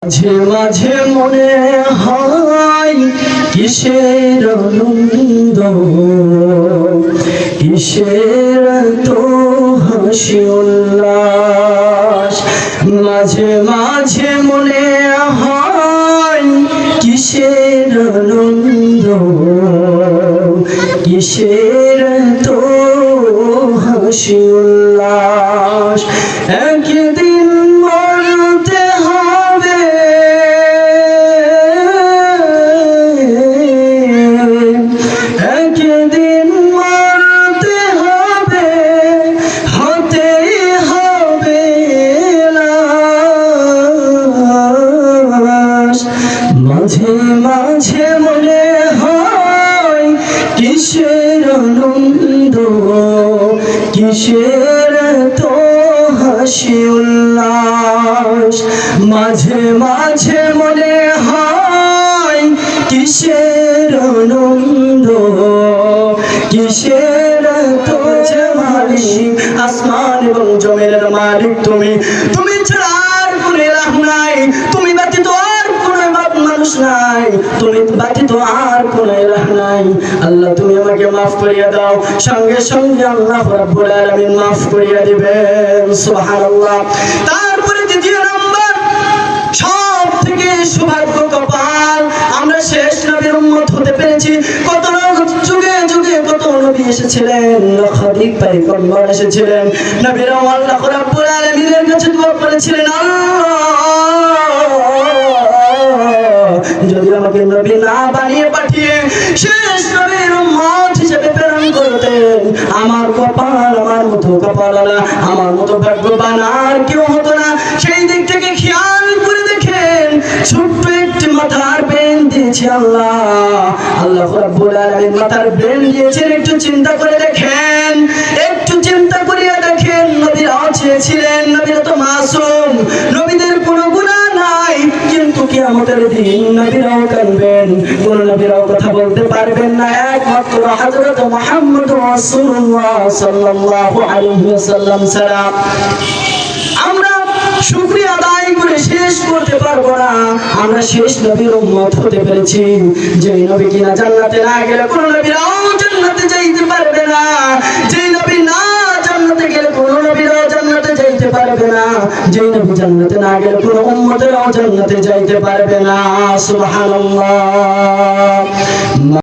মাঝে মাঝে মনে হয় কিসের আনন্দ, কিসের তো হাসি উল্লাস। মাঝে মাঝে মনে হয় কিসের আনন্দ, কিসের তো হাসি উল্লাস। একদিন মরতে হবে, একদিন মরতে হবে, হতেই হবে লাশ। মাঝে মাঝে মনে হয় কিসের আনন্দ, কিসের তো হাসি উল্লাস। মাঝে মাঝে মনে হয় কিসের আনন্দ, কিসের তো মালিক। আসমান এবং জমিনের মালিক তুমি, তুমি ছাড়া আর কোনো ইলাহ নাই, তুমি ব্যতীত আর কোনো মানুষ নাই, তুমি ব্যতীত আর কোনো ইলাহ নাই। আল্লাহ তুমি আমাকে মাফ করিয়ে দাও, সঙ্গে সঙ্গে আল্লাহ রাব্বুল আলামিন মাফ করিয়ে দিবেন। সুবহানাল্লাহ। তারপরে দ্বিতীয় নাম্বার, সব থেকে সৌভাগ্য কপাল, আমরা শেষ নবীর উম্মত হতে পেরেছি। কত যুগে যুগে কত নবী এসেছিলেন, লক্ষাধিক পয়গম্বর এসেছিলেন। নবীরা আল্লাহ রাব্বুল আলামিনের কাছে দোয়া করেছিলেন, যদি আমাকে নবী না বানিয়ে পাঠিয়ে শেষ নবীর উম্মত হিসেবে প্রেরণ করতেন, আমার কপাল, আমার মতো কপালওয়ালা, আমার মতো ভাগ্যবান আর কেউ হতো না। সেই দিক থেকে খেয়াল করে দেখেন, ছোট্ট একটি মাথার ব্রেন দিয়েছে আল্লাহ, আল্লাহ রাব্বুল আলামিন মাথার ব্রেন দিয়েছেন। একটু চিন্তা করে দেখেন, একটু চিন্তা করিয়া দেখেন, নবীরাও চেয়েছিলেন, নবীরা তো মাসুম, নবীদের কোনো গুনাহ নাই, কিন্তু কিয়ামতের দিন নবীরাও কাঁদবেন, কোন নবীরাও কথা বলতে পারবেন না, একমাত্র হযরত মুহাম্মদ রাসূলুল্লাহ সাল্লাল্লাহু আলাইহি ওয়াসাল্লাম ছাড়া। আমরা শুকরিয়া আদায় করে শেষ করতে পারবো না, আমরা শেষ নবীর উম্মত হতে পেরেছি। যে নবী কিনা জান্নাতে না গেলে কোন নবীরাও জান্নাতে যাইতে পারবে না, যে নবী না জান্নাতে গেলে কোন নবীরাও জান্নাতে যাইতে পারবে না, যে নবী জান্নাতে না গেলে কোন উম্মতেরাও জান্নাতে যাইতে পারবে না। সুবহানাল্লাহ।